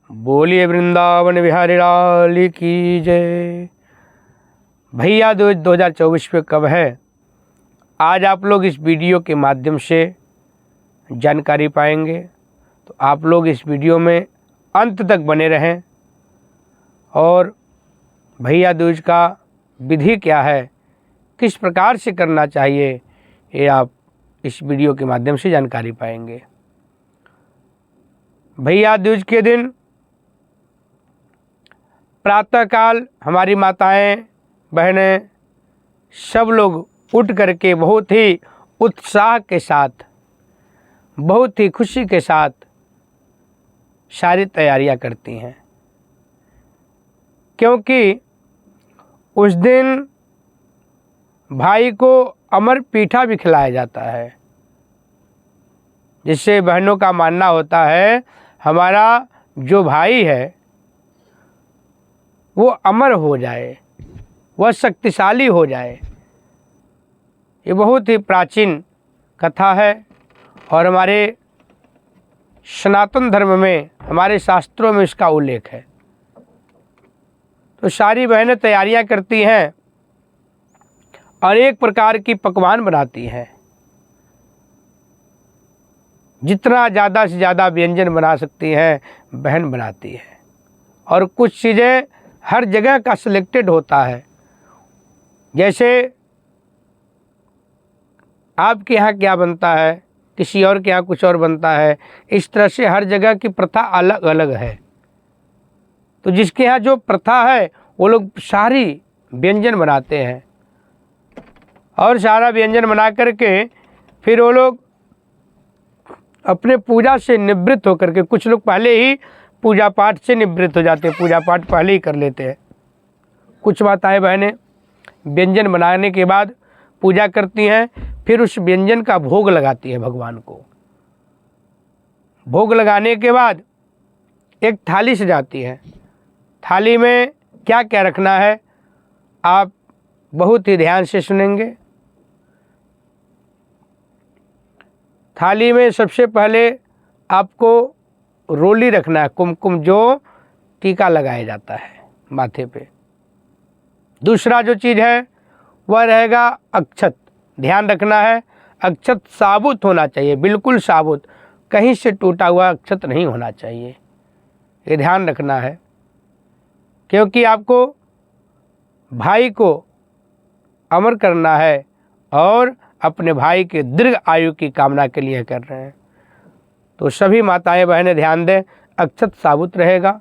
बोलिए वृंदावन बिहारी लाल की जय। भैया दूज 2024 पे कब है, आज आप लोग इस वीडियो के माध्यम से जानकारी पाएंगे। तो आप लोग इस वीडियो में अंत तक बने रहें और भैया दूज का विधि क्या है, किस प्रकार से करना चाहिए, ये आप इस वीडियो के माध्यम से जानकारी पाएंगे। भैया दूज के दिन प्रातःकाल हमारी माताएं बहनें सब लोग उठ करके बहुत ही उत्साह के साथ, बहुत ही खुशी के साथ सारी तैयारियां करती हैं, क्योंकि उस दिन भाई को अमर पीठा भी खिलाया जाता है, जिससे बहनों का मानना होता है हमारा जो भाई है वो अमर हो जाए, वह शक्तिशाली हो जाए। ये बहुत ही प्राचीन कथा है और हमारे सनातन धर्म में, हमारे शास्त्रों में इसका उल्लेख है। तो सारी बहनें तैयारियां करती हैं, अनेक प्रकार की पकवान बनाती हैं, जितना ज़्यादा से ज़्यादा व्यंजन बना सकती हैं बहन बनाती है। और कुछ चीज़ें हर जगह का सिलेक्टेड होता है, जैसे आपके यहाँ क्या बनता है, किसी और के यहाँ कुछ और बनता है। इस तरह से हर जगह की प्रथा अलग अलग है। तो जिसके यहाँ जो प्रथा है वो लोग सारी व्यंजन बनाते हैं और सारा व्यंजन बना करके फिर वो लोग अपने पूजा से निवृत्त होकर के, कुछ लोग पहले ही पूजा पाठ से निवृत्त हो जाते हैं, पूजा पाठ पहले ही कर लेते हैं। कुछ माताएं बहनें व्यंजन बनाने के बाद पूजा करती हैं, फिर उस व्यंजन का भोग लगाती है भगवान को। भोग लगाने के बाद एक थाली सजाती है। थाली में क्या क्या रखना है आप बहुत ही ध्यान से सुनेंगे। थाली में सबसे पहले आपको रोली रखना है, कुमकुम जो टीका लगाया जाता है माथे पे। दूसरा जो चीज़ है वह रहेगा अक्षत। ध्यान रखना है अक्षत साबुत होना चाहिए, बिल्कुल साबुत, कहीं से टूटा हुआ अक्षत नहीं होना चाहिए। ये ध्यान रखना है, क्योंकि आपको भाई को अमर करना है और अपने भाई के दीर्घ आयु की कामना के लिए कर रहे हैं। तो सभी माताएं बहनें ध्यान दें, अक्षत साबुत रहेगा।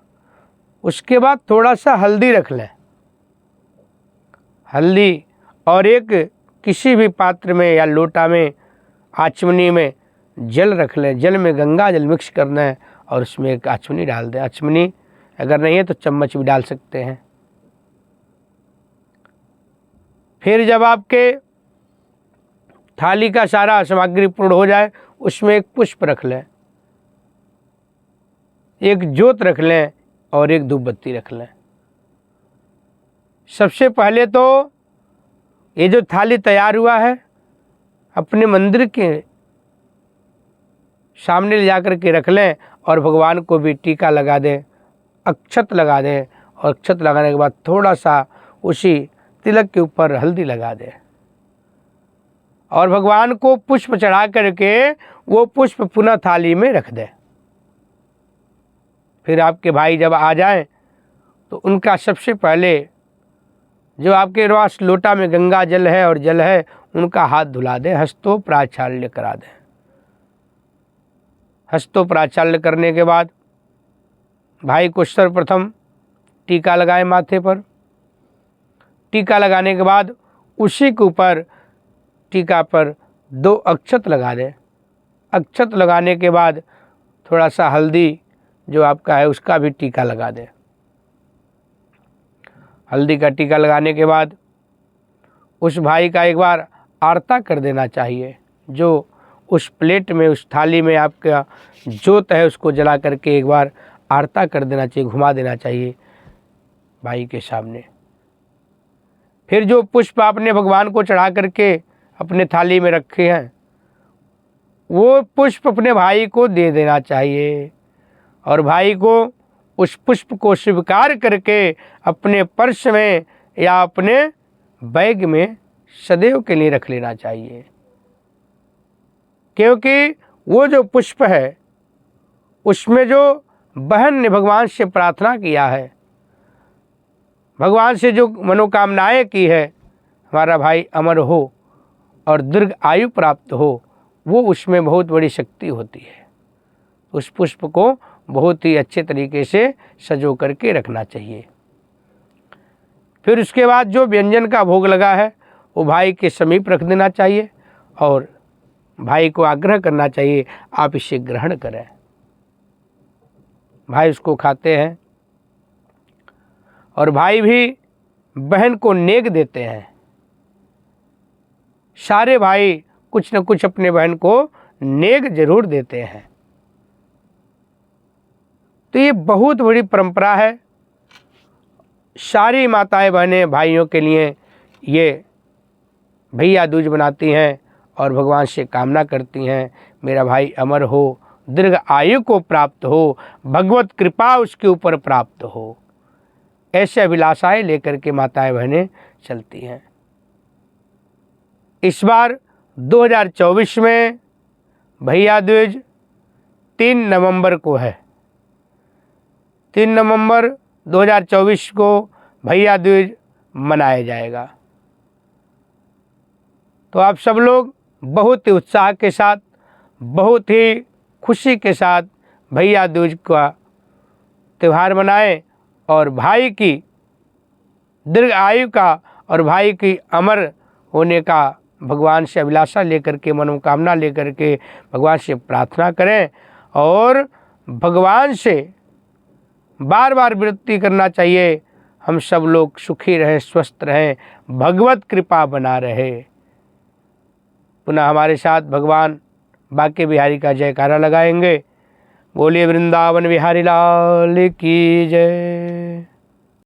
उसके बाद थोड़ा सा हल्दी रख लें, हल्दी, और एक किसी भी पात्र में या लोटा में, आचमनी में जल रख लें। जल में गंगा जल मिक्स करना है और उसमें एक आचमनी डाल दें। आचमनी अगर नहीं है तो चम्मच भी डाल सकते हैं। फिर जब आपके थाली का सारा सामग्री पूर्ण हो जाए, उसमें एक पुष्प रख लें, एक जोत रख लें और एक धूप बत्ती रख लें। सबसे पहले तो ये जो थाली तैयार हुआ है अपने मंदिर के सामने ले जाकर के रख लें और भगवान को भी टीका लगा दें, अक्षत लगा दें, और अक्षत लगाने के बाद थोड़ा सा उसी तिलक के ऊपर हल्दी लगा दें और भगवान को पुष्प चढ़ा करके वो पुष्प पुनः थाली में रख दें। फिर आपके भाई जब आ जाएं तो उनका सबसे पहले जो आपके पास लोटा में गंगा जल है और जल है, उनका हाथ धुला दें, हस्तो प्राचाल्य करा दें। हस्तो प्राचाल्य करने के बाद भाई को सर्वप्रथम टीका लगाएं माथे पर। टीका लगाने के बाद उसी के ऊपर टीका पर 2 अक्षत लगा दें। अक्षत लगाने के बाद थोड़ा सा हल्दी जो आपका है उसका भी टीका लगा दें। हल्दी का टीका लगाने के बाद उस भाई का एक बार आरता कर देना चाहिए। जो उस प्लेट में, उस थाली में आपका जोत है उसको जला करके एक बार आरता कर देना चाहिए, घुमा देना चाहिए भाई के सामने। फिर जो पुष्प आपने भगवान को चढ़ा करके अपने थाली में रखे हैं, वो पुष्प अपने भाई को दे देना चाहिए और भाई को उस पुष्प को स्वीकार करके अपने पर्स में या अपने बैग में सदैव के लिए रख लेना चाहिए, क्योंकि वो जो पुष्प है उसमें जो बहन ने भगवान से प्रार्थना किया है, भगवान से जो मनोकामनाएं की है, हमारा भाई अमर हो और दीर्घ आयु प्राप्त हो, वो उसमें बहुत बड़ी शक्ति होती है। उस पुष्प को बहुत ही अच्छे तरीके से सजो करके रखना चाहिए। फिर उसके बाद जो व्यंजन का भोग लगा है वो भाई के समीप रख देना चाहिए और भाई को आग्रह करना चाहिए आप इसे ग्रहण करें। भाई उसको खाते हैं और भाई भी बहन को नेक देते हैं। सारे भाई कुछ न कुछ अपने बहन को नेक जरूर देते हैं। तो ये बहुत बड़ी परंपरा है। सारी माताएं बहनें भाइयों के लिए ये भैया दूज बनाती हैं और भगवान से कामना करती हैं मेरा भाई अमर हो, दीर्घ आयु को प्राप्त हो, भगवत कृपा उसके ऊपर प्राप्त हो। ऐसे अभिलाषाएं लेकर के माताएं बहनें चलती हैं। इस बार 2024 में भैया दूज 3 नवंबर को है। 3 नवंबर 2024 को भैया दूज मनाया जाएगा। तो आप सब लोग बहुत ही उत्साह के साथ, बहुत ही खुशी के साथ भैया दूज का त्यौहार मनाएं और भाई की दीर्घ आयु का और भाई की अमर होने का भगवान से अभिलाषा लेकर के, मनोकामना लेकर के भगवान से प्रार्थना करें और भगवान से बार बार विनती करना चाहिए हम सब लोग सुखी रहें, स्वस्थ रहें, भगवत कृपा बना रहे। पुनः हमारे साथ भगवान बांके बिहारी का जयकारा लगाएंगे। बोलिए वृंदावन बिहारी लाल की जय।